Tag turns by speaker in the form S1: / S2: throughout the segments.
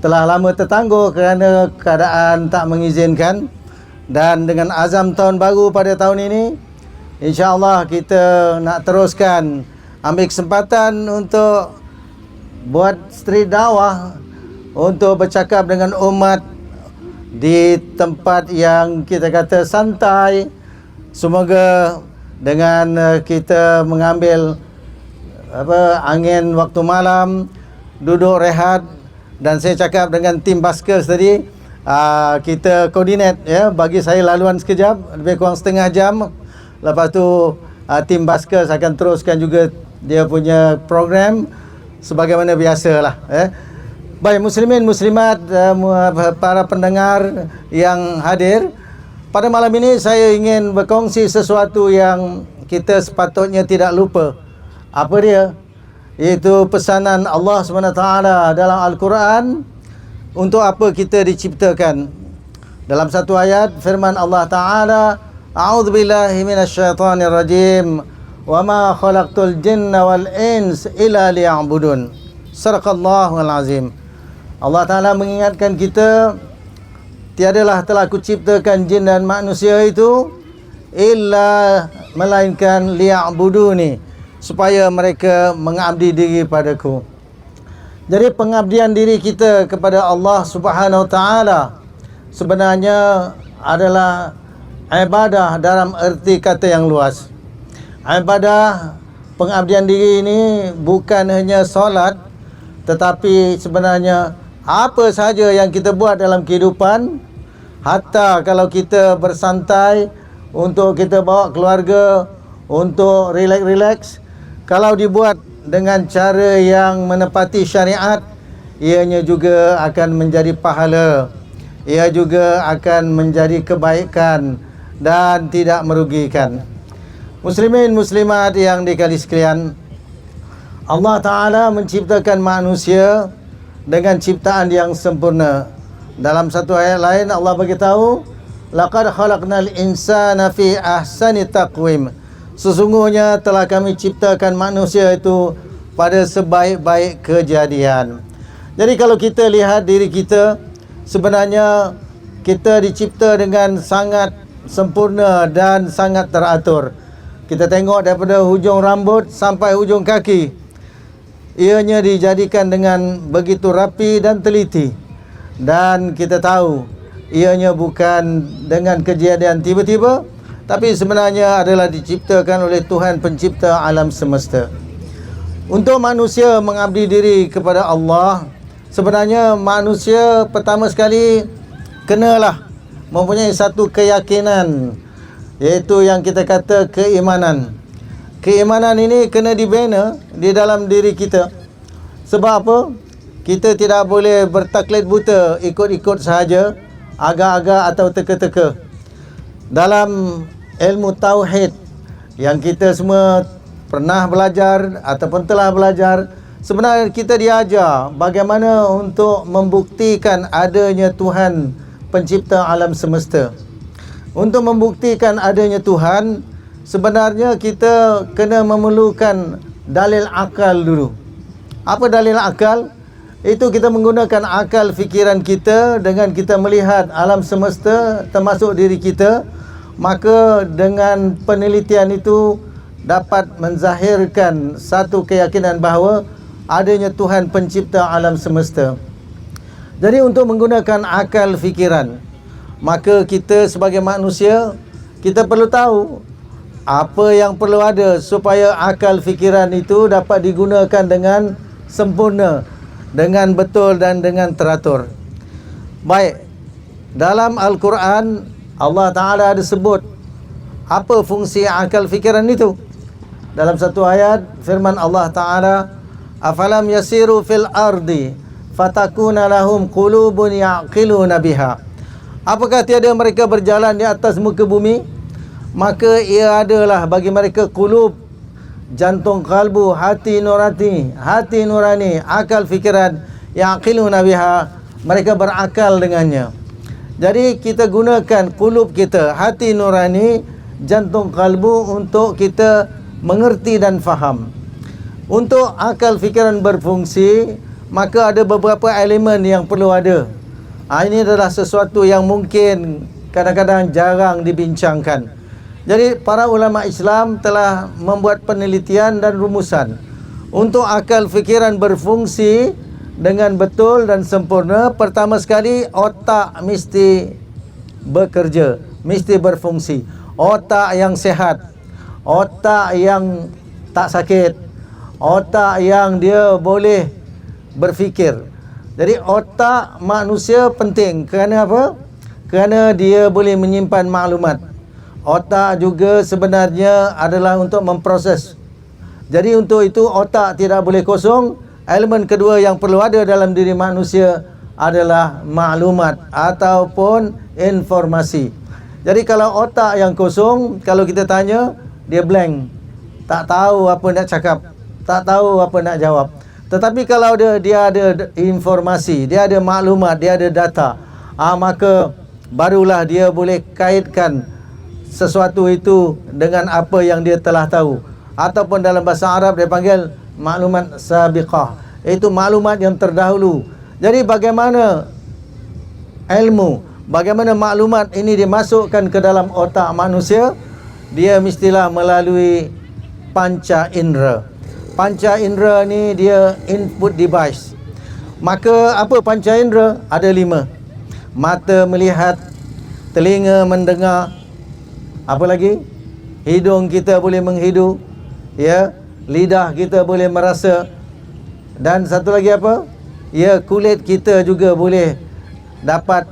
S1: telah lama tertangguh kerana keadaan tak mengizinkan, dan dengan azam tahun baru pada tahun ini, insya-Allah kita nak teruskan ambil kesempatan untuk buat street dakwah, untuk bercakap dengan umat di tempat yang kita kata santai. Semoga dengan kita mengambil angin waktu malam, duduk rehat, dan saya cakap dengan tim baskers tadi, kita koordinat ya, bagi saya laluan sekejap, lebih kurang setengah jam. Lepas tu tim baskers akan teruskan juga dia punya program sebagaimana biasalah ya. Baik muslimin muslimat, para pendengar yang hadir, pada malam ini saya ingin berkongsi sesuatu yang kita sepatutnya tidak lupa. Apa dia? Iaitu pesanan Allah SWT dalam Al-Quran, untuk apa kita diciptakan. Dalam satu ayat firman Allah Ta'ala, A'udzubillahi minasyaitonirrajim, wa ma khalaqtul jinna wal ins illa liya'budun. Sadaqallahul azim. Allah Ta'ala mengingatkan kita, tiadalah telah kuciptakan jin dan manusia itu illa, melainkan liya'buduni, supaya mereka mengabdi diri padaku. Jadi pengabdian diri kita kepada Allah Subhanahu Wa Taala sebenarnya adalah ibadah dalam erti kata yang luas. Ibadah pengabdian diri ini bukan hanya solat, tetapi sebenarnya apa sahaja yang kita buat dalam kehidupan, hatta kalau kita bersantai, untuk kita bawa keluarga, untuk relax-relax, kalau dibuat dengan cara yang menepati syariat, ianya juga akan menjadi pahala, ia juga akan menjadi kebaikan dan tidak merugikan. Muslimin muslimat yang dikasihi sekalian, Allah Ta'ala menciptakan manusia dengan ciptaan yang sempurna. Dalam satu ayat lain Allah beritahu, laqad khalaqnal insana fi ahsani taqwim. Sesungguhnya telah kami ciptakan manusia itu pada sebaik-baik kejadian. Jadi kalau kita lihat diri kita, sebenarnya kita dicipta dengan sangat sempurna dan sangat teratur. Kita tengok daripada hujung rambut sampai hujung kaki, ianya dijadikan dengan begitu rapi dan teliti. Dan kita tahu ianya bukan dengan kejadian tiba-tiba, tapi sebenarnya adalah diciptakan oleh Tuhan pencipta alam semesta. Untuk manusia mengabdi diri kepada Allah, sebenarnya manusia pertama sekali kenalah mempunyai satu keyakinan, iaitu yang kita kata keimanan. Keimanan ini kena dibina di dalam diri kita. Sebab apa? Kita tidak boleh bertaklid buta, ikut-ikut sahaja, agak-agak atau teka-teka. Dalam ilmu tauhid yang kita semua pernah belajar ataupun telah belajar, sebenarnya kita diajar bagaimana untuk membuktikan adanya Tuhan pencipta alam semesta. Untuk membuktikan adanya Tuhan, sebenarnya kita kena memerlukan dalil akal dulu. Apa dalil akal? Itu kita menggunakan akal fikiran kita dengan kita melihat alam semesta termasuk diri kita. Maka dengan penelitian itu dapat menzahirkan satu keyakinan bahawa adanya Tuhan pencipta alam semesta. Jadi untuk menggunakan akal fikiran, maka kita sebagai manusia, kita perlu tahu apa yang perlu ada supaya akal fikiran itu dapat digunakan dengan sempurna, dengan betul dan dengan teratur. Baik, dalam Al-Quran Allah Ta'ala ada sebut apa fungsi akal fikiran itu. Dalam satu ayat firman Allah Ta'ala, afalam yasiru fil ardi fatakuna lahum qulubun ya'qiluna biha. Apakah tiada mereka berjalan di atas muka bumi, maka ia adalah bagi mereka qulub, jantung kalbu, hati nurani, akal fikiran, ya'qiluna biha, mereka berakal dengannya. Jadi kita gunakan qulub kita, hati nurani, jantung kalbu untuk kita mengerti dan faham. Untuk akal fikiran berfungsi, maka ada beberapa elemen yang perlu ada. Ini adalah sesuatu yang mungkin kadang-kadang jarang dibincangkan. Jadi para ulama Islam telah membuat penelitian dan rumusan untuk akal fikiran berfungsi dengan betul dan sempurna. Pertama sekali, otak mesti bekerja, mesti berfungsi. Otak yang sehat, otak yang tak sakit, otak yang dia boleh berfikir. Jadi otak manusia penting. Kerana apa? Kerana dia boleh menyimpan maklumat. Otak juga sebenarnya adalah untuk memproses. Jadi untuk itu otak tidak boleh kosong. Elemen kedua yang perlu ada dalam diri manusia adalah maklumat ataupun informasi. Jadi kalau otak yang kosong, kalau kita tanya, dia blank. Tak tahu apa nak cakap, tak tahu apa nak jawab. Tetapi kalau dia ada informasi, dia ada maklumat, dia ada data, maka barulah dia boleh kaitkan sesuatu itu dengan apa yang dia telah tahu. Ataupun dalam bahasa Arab dia panggil maklumat sabiqah. Itu maklumat yang terdahulu. Jadi bagaimana ilmu, bagaimana maklumat ini dimasukkan ke dalam otak manusia? Dia mestilah melalui panca indera. Panca indera ni dia input device. Maka apa panca indera? Ada 5. Mata melihat, telinga mendengar, apa lagi? Hidung kita boleh menghidu, ya, lidah kita boleh merasa, dan satu lagi apa? Ya, kulit kita juga boleh dapat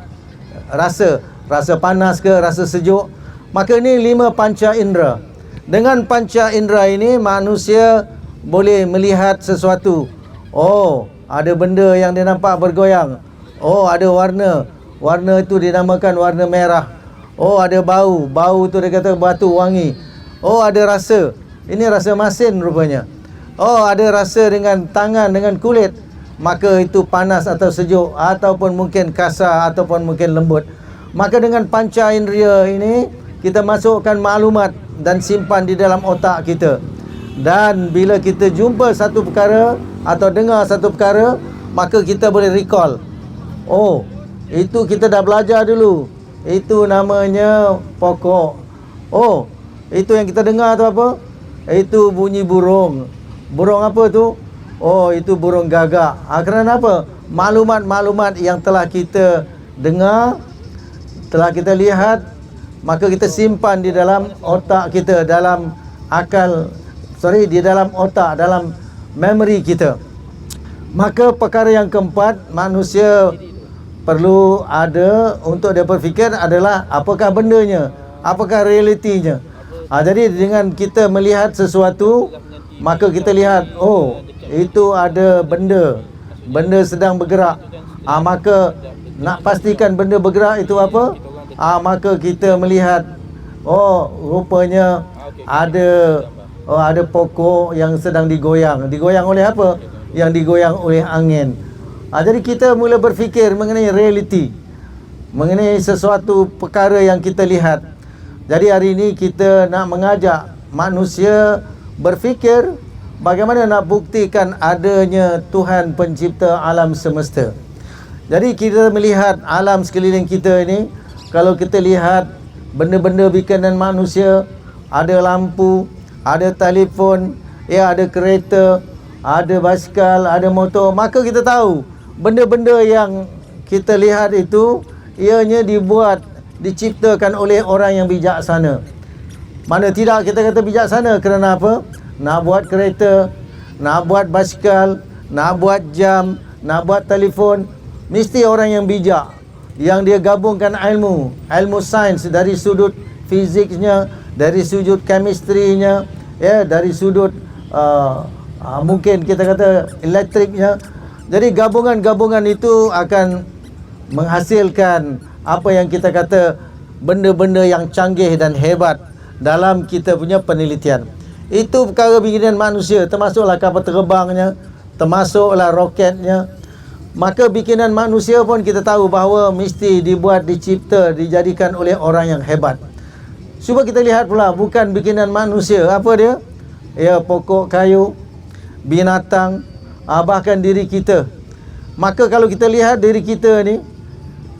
S1: rasa panas ke, rasa sejuk. Maka ni 5 panca indera. Dengan panca indera ini manusia boleh melihat sesuatu. Oh, ada benda yang dia nampak bergoyang. Oh, ada warna. Warna itu dinamakan warna merah. Oh, ada bau. Bau tu dia kata batu wangi. Oh, ada rasa. Ini rasa masin rupanya. Oh, ada rasa dengan tangan, dengan kulit. Maka itu panas atau sejuk, ataupun mungkin kasar, ataupun mungkin lembut. Maka dengan panca indera ini kita masukkan maklumat dan simpan di dalam otak kita. Dan bila kita jumpa satu perkara atau dengar satu perkara, maka kita boleh recall. Oh, itu kita dah belajar dulu. Itu namanya pokok. Oh, itu yang kita dengar tu apa? Itu bunyi burung. Burung apa tu? Oh, itu burung gagak. Kerana apa? Maklumat-maklumat yang telah kita dengar, telah kita lihat, maka kita simpan di dalam otak kita, dalam di dalam otak, dalam memori kita. Maka perkara yang keempat, manusia perlu ada untuk dia berfikir adalah apakah bendanya, apakah realitinya. Jadi dengan kita melihat sesuatu, maka kita lihat, oh, itu ada benda sedang bergerak. Maka nak pastikan benda bergerak itu apa? Maka kita melihat, oh, rupanya ada pokok yang sedang digoyang. Digoyang oleh apa? Yang digoyang oleh angin. Jadi kita mula berfikir mengenai realiti, mengenai sesuatu perkara yang kita lihat. Jadi hari ini kita nak mengajak manusia berfikir bagaimana nak buktikan adanya Tuhan pencipta alam semesta. Jadi kita melihat alam sekeliling kita ini, kalau kita lihat benda-benda bikinan manusia, ada lampu, ada telefon, ada kereta, ada basikal, ada motor, maka kita tahu benda-benda yang kita lihat itu ianya diciptakan oleh orang yang bijaksana. Mana tidak kita kata bijaksana, kerana apa? Nak buat kereta, nak buat basikal, nak buat jam, nak buat telefon, mesti orang yang bijak, yang dia gabungkan ilmu sains dari sudut fiziknya, dari sudut chemistry-nya, dari sudut mungkin kita kata elektriknya. Jadi gabungan-gabungan itu akan menghasilkan apa yang kita kata benda-benda yang canggih dan hebat dalam kita punya penelitian. Itu perkara bikinan manusia, termasuklah kapal terbangnya, termasuklah roketnya. Maka bikinan manusia pun kita tahu bahawa mesti dibuat, dicipta, dijadikan oleh orang yang hebat. Cuba kita lihat pula, bukan bikinan manusia, apa dia? Ya, pokok kayu, binatang, bahkan diri kita. Maka kalau kita lihat diri kita ni,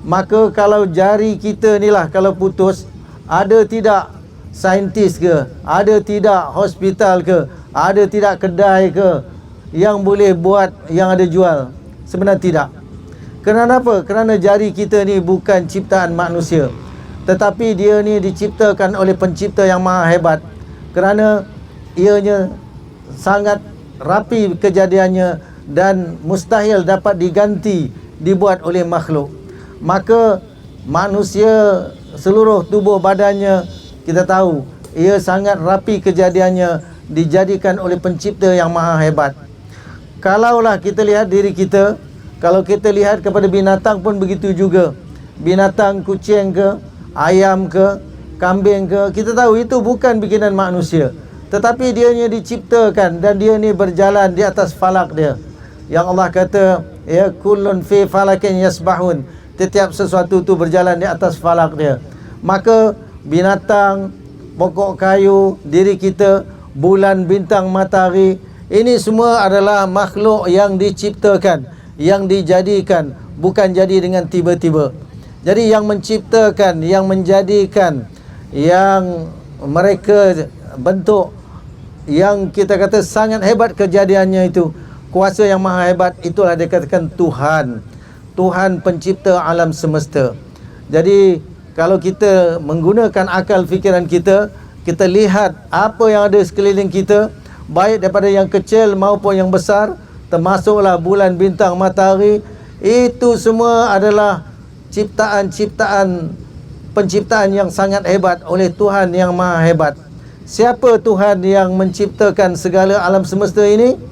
S1: maka kalau jari kita ni lah kalau putus, ada tidak saintis ke, ada tidak hospital ke, ada tidak kedai ke yang boleh buat yang ada jual? Sebenarnya tidak. Kerana apa? Kerana jari kita ni bukan ciptaan manusia, tetapi dia ni diciptakan oleh pencipta yang maha hebat. Kerana ianya sangat rapi kejadiannya dan mustahil dapat diganti, dibuat oleh makhluk. Maka manusia seluruh tubuh badannya kita tahu ia sangat rapi kejadiannya, dijadikan oleh pencipta yang maha hebat. Kalaulah kita lihat diri kita, kalau kita lihat kepada binatang pun begitu juga. Binatang kucing ke, ayam ke, kambing ke, kita tahu itu bukan bikinan manusia, tetapi dia ni diciptakan dan dia ni berjalan di atas falak dia. Yang Allah kata, ya kullun fi falakin yasbahun, setiap sesuatu tu berjalan di atas falak dia. Maka binatang, pokok kayu, diri kita, bulan, bintang, matahari, ini semua adalah makhluk yang diciptakan, yang dijadikan, bukan jadi dengan tiba-tiba. Jadi yang menciptakan, yang menjadikan, yang mereka bentuk, yang kita kata sangat hebat kejadiannya itu, kuasa yang maha hebat, itulah dikatakan Tuhan. Tuhan pencipta alam semesta. Jadi kalau kita menggunakan akal fikiran kita, kita lihat apa yang ada sekeliling kita, baik daripada yang kecil maupun yang besar, termasuklah bulan, bintang, matahari, itu semua adalah ciptaan-ciptaan, penciptaan yang sangat hebat oleh Tuhan yang maha hebat. Siapa Tuhan yang menciptakan segala alam semesta ini?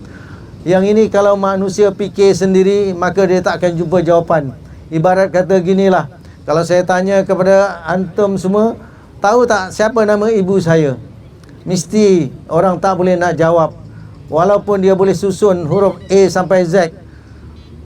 S1: Yang ini kalau manusia fikir sendiri, maka dia tak akan jumpa jawapan. Ibarat kata ginilah, kalau saya tanya kepada antum semua, tahu tak siapa nama ibu saya? Mesti orang tak boleh nak jawab. Walaupun dia boleh susun huruf A sampai Z,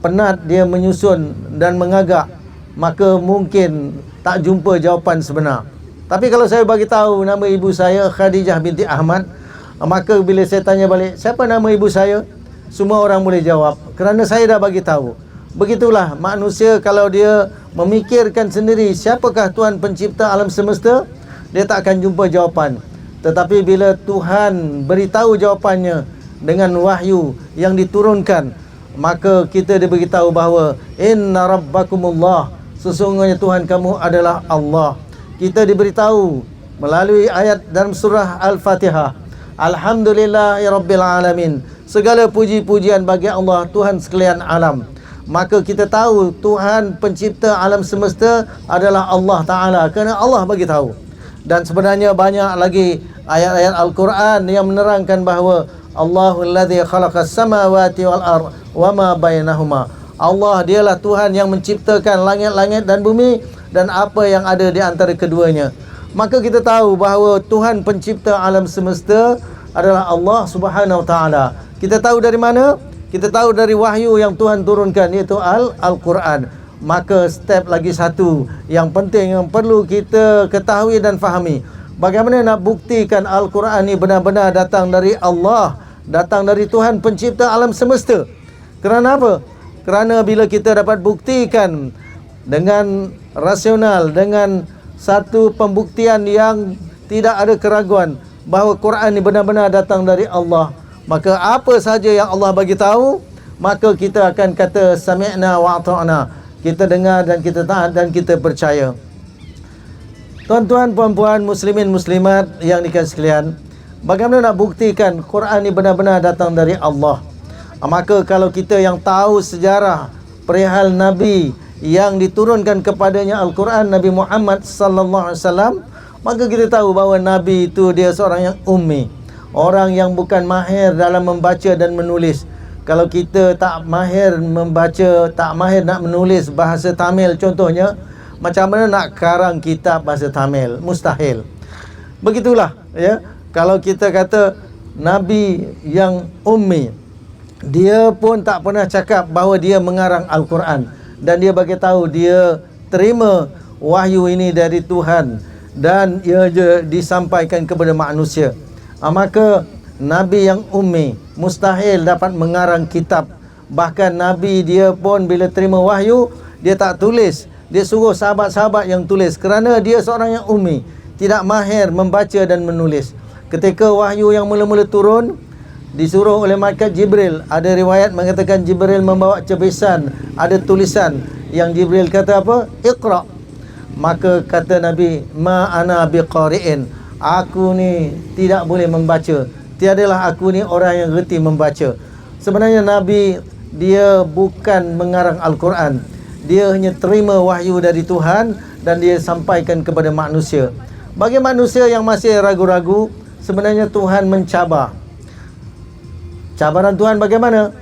S1: penat dia menyusun dan mengagak, maka mungkin tak jumpa jawapan sebenar. Tapi kalau saya bagi tahu nama ibu saya Khadijah binti Ahmad, maka bila saya tanya balik, siapa nama ibu saya? Semua orang boleh jawab, kerana saya dah bagi tahu. Begitulah manusia, kalau dia memikirkan sendiri siapakah Tuhan pencipta alam semesta, dia tak akan jumpa jawapan. Tetapi bila Tuhan beritahu jawapannya dengan wahyu yang diturunkan, maka kita diberitahu bahawa inna rabbakumullah, sesungguhnya Tuhan kamu adalah Allah. Kita diberitahu melalui ayat dalam surah Al-Fatihah, alhamdulillahirabbil alamin, segala puji-pujian bagi Allah, Tuhan sekalian alam. Maka kita tahu Tuhan pencipta alam semesta adalah Allah Ta'ala, kerana Allah bagi tahu. Dan sebenarnya banyak lagi ayat-ayat Al-Quran yang menerangkan bahawa Allahul ladzi khalaqas samawati wal ardh wa ma bainahuma. Allah dialah Tuhan yang menciptakan langit-langit dan bumi dan apa yang ada di antara keduanya. Maka kita tahu bahawa Tuhan pencipta alam semesta adalah Allah Subhanahu wa taala. Kita tahu dari mana? Kita tahu dari wahyu yang Tuhan turunkan, iaitu Al-Quran. Maka step lagi satu yang penting yang perlu kita ketahui dan fahami, bagaimana nak buktikan Al-Quran ini benar-benar datang dari Allah, datang dari Tuhan pencipta alam semesta. Kerana apa? Kerana bila kita dapat buktikan dengan rasional, dengan satu pembuktian yang tidak ada keraguan bahawa Quran ini benar-benar datang dari Allah, maka apa saja yang Allah bagi tahu, maka kita akan kata sami'na wa ata'na. Kita dengar dan kita taat dan kita percaya. Tuan-tuan, puan-puan, muslimin, muslimat yang dikasihi sekalian, bagaimana nak buktikan Quran ini benar-benar datang dari Allah? Maka kalau kita yang tahu sejarah perihal Nabi yang diturunkan kepadanya Al-Quran, Nabi Muhammad sallallahu alaihi wasallam, maka kita tahu bahawa Nabi itu dia seorang yang ummi, orang yang bukan mahir dalam membaca dan menulis. Kalau kita tak mahir membaca, tak mahir nak menulis bahasa Tamil contohnya, macam mana nak karang kitab bahasa Tamil? Mustahil. Begitulah ya. Kalau kita kata Nabi yang ummi, dia pun tak pernah cakap bahawa dia mengarang Al-Quran, dan dia bagi tahu dia terima wahyu ini dari Tuhan dan ia disampaikan kepada manusia. Maka Nabi yang ummi mustahil dapat mengarang kitab Bahkan Nabi dia pun bila terima wahyu, dia tak tulis. Dia suruh sahabat-sahabat yang tulis kerana dia seorang yang ummi, tidak mahir membaca dan menulis. Ketika wahyu yang mula-mula turun, disuruh oleh malaikat Jibril. Ada riwayat mengatakan Jibril membawa cebisan, ada tulisan yang Jibril kata apa? Iqra. Maka kata Nabi, ma ana biqari'in, aku ni tidak boleh membaca. Tiadalah aku ni orang yang reti membaca. Sebenarnya Nabi dia bukan mengarang Al-Quran. Dia hanya terima wahyu dari Tuhan dan dia sampaikan kepada manusia. Bagi manusia yang masih ragu-ragu, sebenarnya Tuhan mencabar. Cabaran Tuhan bagaimana?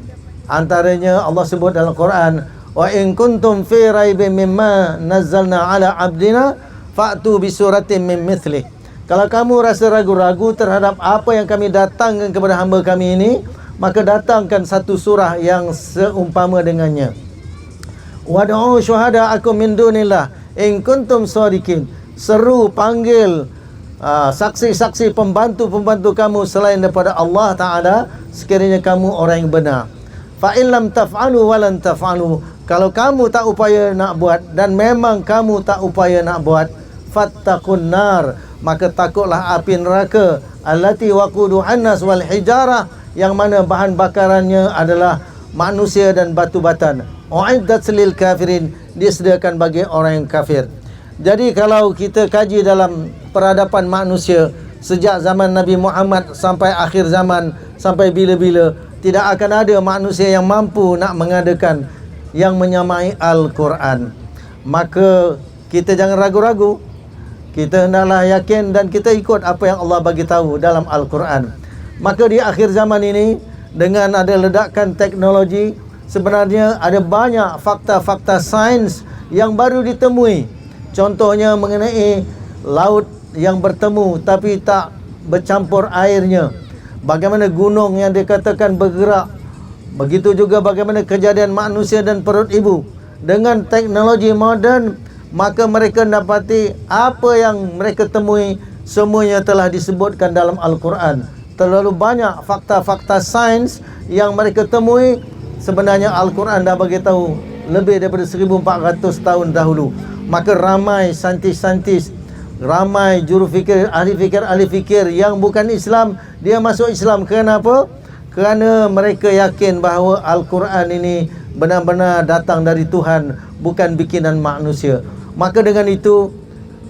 S1: Antaranya Allah sebut dalam Quran, wa in kuntum fi raibin mimma nazzalna ala abdina fa'tu bi suratin min mithlih. Kalau kamu rasa ragu-ragu terhadap apa yang kami datangkan kepada hamba kami ini, maka datangkan satu surah yang seumpama dengannya. Wad'u syuhada'akum min dunillah in kuntum shadiqin. Seru, panggil saksi-saksi pembantu-pembantu kamu selain daripada Allah Ta'ala, sekiranya kamu orang yang benar. Fa in lam taf'alu wa lan taf'alu. Kalau kamu tak upaya nak buat dan memang kamu tak upaya nak buat, fattaqun nar, maka takutlah api neraka, allati waquduhan nas wal hijarah, yang mana bahan bakarannya adalah manusia dan batu batan. Uiddat lil kafirin, disediakan bagi orang yang kafir. Jadi kalau kita kaji dalam peradaban manusia sejak zaman Nabi Muhammad sampai akhir zaman, sampai bila-bila, tidak akan ada manusia yang mampu nak mengadakan yang menyamai Al-Quran. Maka kita jangan ragu-ragu. Kita hendaklah yakin dan kita ikut apa yang Allah bagi tahu dalam Al-Quran. Maka di akhir zaman ini, dengan ada ledakan teknologi, sebenarnya ada banyak fakta-fakta sains yang baru ditemui. Contohnya mengenai laut yang bertemu tapi tak bercampur airnya. Bagaimana gunung yang dikatakan bergerak. Begitu juga bagaimana kejadian manusia dan perut ibu. Dengan teknologi moden, maka mereka dapati apa yang mereka temui semuanya telah disebutkan dalam Al-Quran. Terlalu banyak fakta-fakta sains yang mereka temui. Sebenarnya Al-Quran dah bagi tahu lebih daripada 1400 tahun dahulu. Maka ramai saintis-saintis, ramai juru fikir, ahli fikir yang bukan Islam, dia masuk Islam. Kenapa? Kerana mereka yakin bahawa Al-Quran ini benar-benar datang dari Tuhan, bukan bikinan manusia. Maka dengan itu,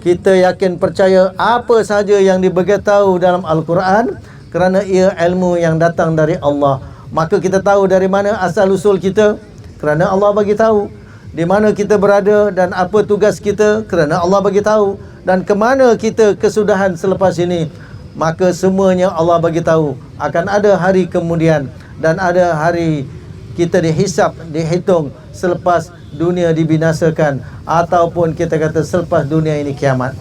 S1: kita yakin percaya apa sahaja yang diberitahu dalam Al-Quran, kerana ia ilmu yang datang dari Allah. Maka kita tahu dari mana asal usul kita, kerana Allah bagi tahu. Di mana kita berada dan apa tugas kita, kerana Allah bagi tahu. Dan ke mana kita kesudahan selepas ini, maka semuanya Allah bagi tahu. Akan ada hari kemudian dan ada hari kita dihisap, dihitung selepas dunia dibinasakan, ataupun kita kata selepas dunia ini kiamat.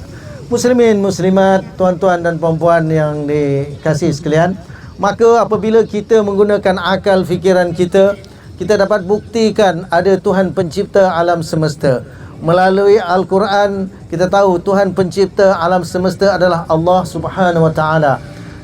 S1: Muslimin, muslimat, tuan-tuan dan puan-puan yang dikasihi sekalian, maka apabila kita menggunakan akal fikiran kita, kita dapat buktikan ada Tuhan pencipta alam semesta. Melalui Al-Quran, kita tahu Tuhan pencipta alam semesta adalah Allah Subhanahu Wa Taala.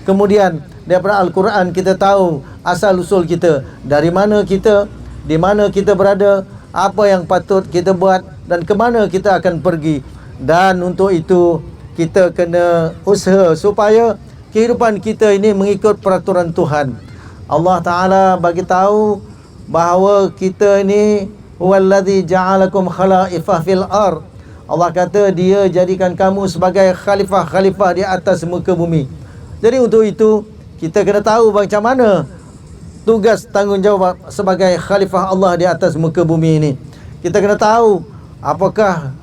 S1: Kemudian daripada Al-Quran kita tahu asal usul kita, dari mana kita, di mana kita berada, apa yang patut kita buat dan ke mana kita akan pergi. Dan untuk itu kita kena usaha supaya kehidupan kita ini mengikut peraturan Tuhan. Allah Ta'ala bagi tahu bahawa kita ini huwallazi ja'alakum khala'ifah fil ard. Allah kata dia jadikan kamu sebagai khalifah-khalifah di atas muka bumi. Jadi untuk itu kita kena tahu macam mana tugas tanggungjawab sebagai khalifah Allah di atas muka bumi ini. Kita kena tahu apakah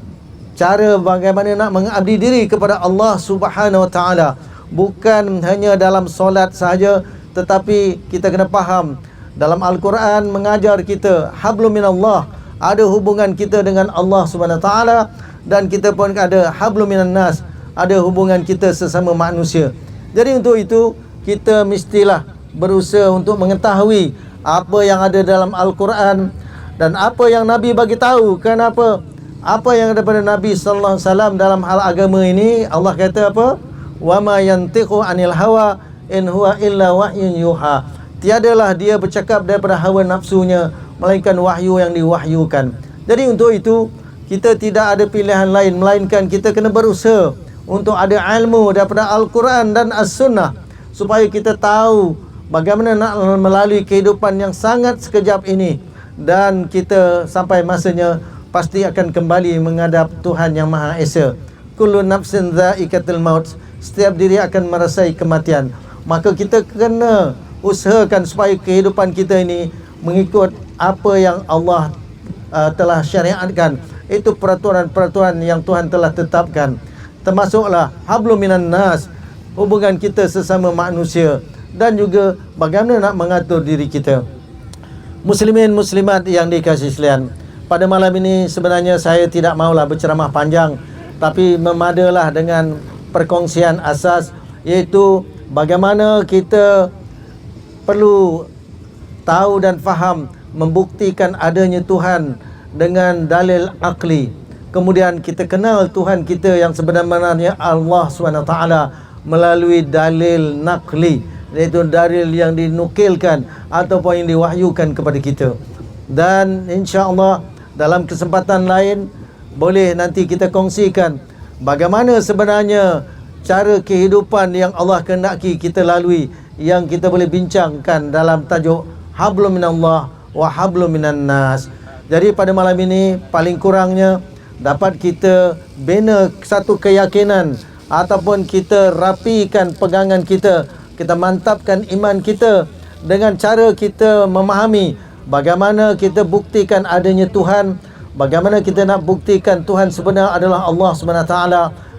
S1: cara bagaimana nak mengabdi diri kepada Allah Subhanahu Wa Taala. Bukan hanya dalam solat sahaja, tetapi kita kena faham dalam Al-Quran mengajar kita hablum minallah, ada hubungan kita dengan Allah Subhanahu Wa Taala, dan kita pun ada hablum minan nas, ada hubungan kita sesama manusia. Jadi untuk itu kita mestilah berusaha untuk mengetahui apa yang ada dalam Al-Quran dan apa yang Nabi bagi tahu. Kenapa? Apa yang daripada Nabi sallallahu alaihi wasallam dalam hal agama ini, Allah kata apa? Wa ma yantiqu anil hawa in huwa illa wahyun yuha. tiadalah dia bercakap daripada hawa nafsunya, melainkan wahyu yang diwahyukan. Jadi untuk itu kita tidak ada pilihan lain melainkan kita kena berusaha untuk ada ilmu daripada Al-Quran dan As-Sunnah, supaya kita tahu bagaimana nak melalui kehidupan yang sangat sekejap ini, dan kita sampai masanya pasti akan kembali menghadap Tuhan Yang Maha Esa. Kullu nafsin dha'iqatul maut, setiap diri akan merasai kematian. Maka kita kena usahakan supaya kehidupan kita ini mengikut apa yang Allah telah syariatkan. Itu peraturan-peraturan yang Tuhan telah tetapkan. Termasuklah hablum minan nas, hubungan kita sesama manusia, dan juga bagaimana nak mengatur diri kita. Muslimin muslimat yang dikasihi sekalian, pada malam ini sebenarnya saya tidak maulah berceramah panjang, tapi memadalah dengan perkongsian asas, iaitu bagaimana kita perlu tahu dan faham membuktikan adanya Tuhan dengan dalil akli. Kemudian kita kenal Tuhan kita yang sebenarnya Allah SWT melalui dalil nakli, iaitu dalil yang dinukilkan ataupun yang diwahyukan kepada kita. Dan insya-Allah dalam kesempatan lain boleh nanti kita kongsikan bagaimana sebenarnya cara kehidupan yang Allah kehendaki kita lalui, yang kita boleh bincangkan dalam tajuk Hablum minallah wa hablum minan nas. Jadi pada malam ini paling kurangnya dapat kita bina satu keyakinan, ataupun kita rapikan pegangan kita, kita mantapkan iman kita dengan cara kita memahami bagaimana kita buktikan adanya Tuhan, bagaimana kita nak buktikan Tuhan sebenar adalah Allah SWT,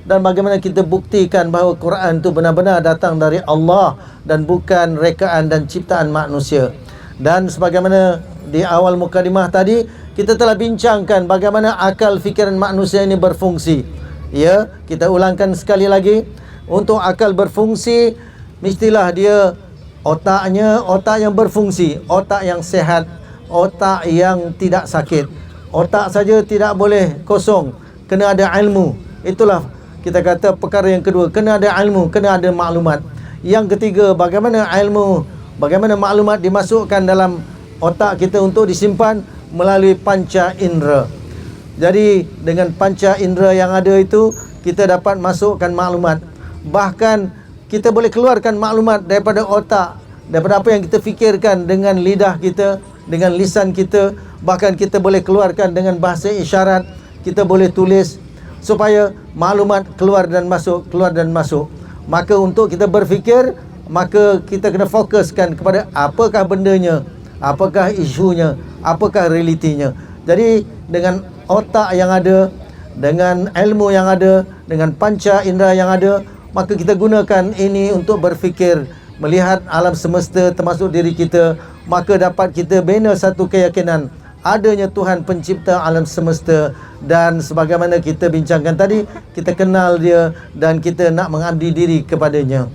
S1: dan bagaimana kita buktikan bahawa Quran itu benar-benar datang dari Allah dan bukan rekaan dan ciptaan manusia. Dan sebagaimana di awal mukadimah tadi, kita telah bincangkan bagaimana akal fikiran manusia ini berfungsi. Ya, kita ulangkan sekali lagi. Untuk akal berfungsi, mestilah dia otaknya otak yang berfungsi, otak yang sehat, otak yang tidak sakit. Otak saja tidak boleh kosong, kena ada ilmu. Itulah kita kata perkara yang kedua, kena ada ilmu, kena ada maklumat. Yang ketiga, bagaimana ilmu, bagaimana maklumat dimasukkan dalam otak kita untuk disimpan melalui panca indera. Jadi dengan panca indera yang ada itu, kita dapat masukkan maklumat. Bahkan kita boleh keluarkan maklumat daripada otak, daripada apa yang kita fikirkan dengan lidah kita, dengan lisan kita. Bahkan kita boleh keluarkan dengan bahasa isyarat, kita boleh tulis supaya maklumat keluar dan masuk, keluar dan masuk. Maka untuk kita berfikir, maka kita kena fokuskan kepada apakah bendanya, apakah isunya, apakah realitinya. Jadi dengan otak yang ada, dengan ilmu yang ada, dengan panca indera yang ada, maka kita gunakan ini untuk berfikir, melihat alam semesta termasuk diri kita. Maka dapat kita bina satu keyakinan adanya Tuhan pencipta alam semesta, dan sebagaimana kita bincangkan tadi, kita kenal dia dan kita nak mengabdi diri kepadanya.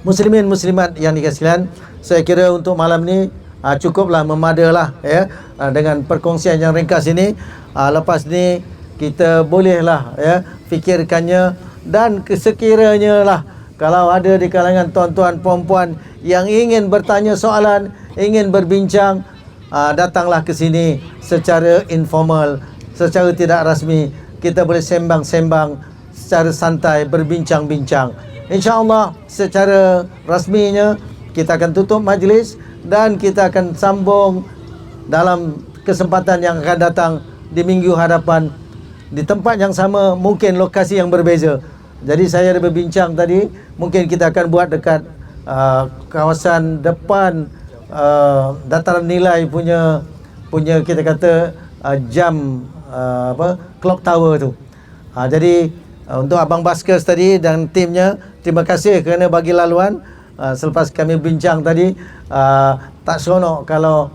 S1: Muslimin muslimat yang dikasihi, saya kira untuk malam ni cukuplah, memadalah ya, dengan perkongsian yang ringkas ini. Lepas ni kita bolehlah ya fikirkannya, dan sekiranya lah kalau ada di kalangan tuan-tuan puan-puan yang ingin bertanya soalan, ingin berbincang, datanglah ke sini secara informal, secara tidak rasmi. Kita boleh sembang-sembang secara santai, berbincang-bincang. InsyaAllah secara rasminya kita akan tutup majlis dan kita akan sambung dalam kesempatan yang akan datang di minggu hadapan di tempat yang sama, mungkin lokasi yang berbeza. Jadi saya ada berbincang tadi, mungkin kita akan buat dekat kawasan depan dataran nilai punya kita kata jam clock tower tu. Jadi untuk Abang Baskers tadi dan timnya, terima kasih kerana bagi laluan. Selepas kami bincang tadi, tak seronok kalau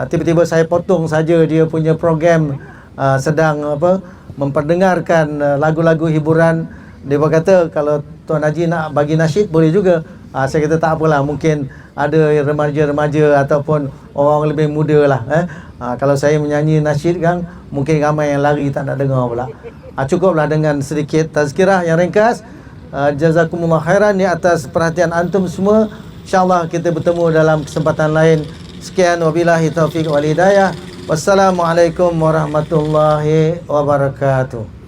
S1: tiba-tiba saya potong saja dia punya program sedang memperdengarkan lagu-lagu hiburan. Dia berkata kalau Tuan Haji nak bagi nasyid boleh juga. Saya kata tak apalah, mungkin ada remaja-remaja ataupun orang lebih muda lah. Kalau saya menyanyi nasyid kan, mungkin ramai yang lari tak nak dengar pula. Cukuplah dengan sedikit tazkirah yang ringkas. Jazakumullah khairan di atas perhatian antum semua. InsyaAllah kita bertemu dalam kesempatan lain. Sekian, wabillahi taufiq wal hidayah. Wassalamualaikum warahmatullahi wabarakatuh.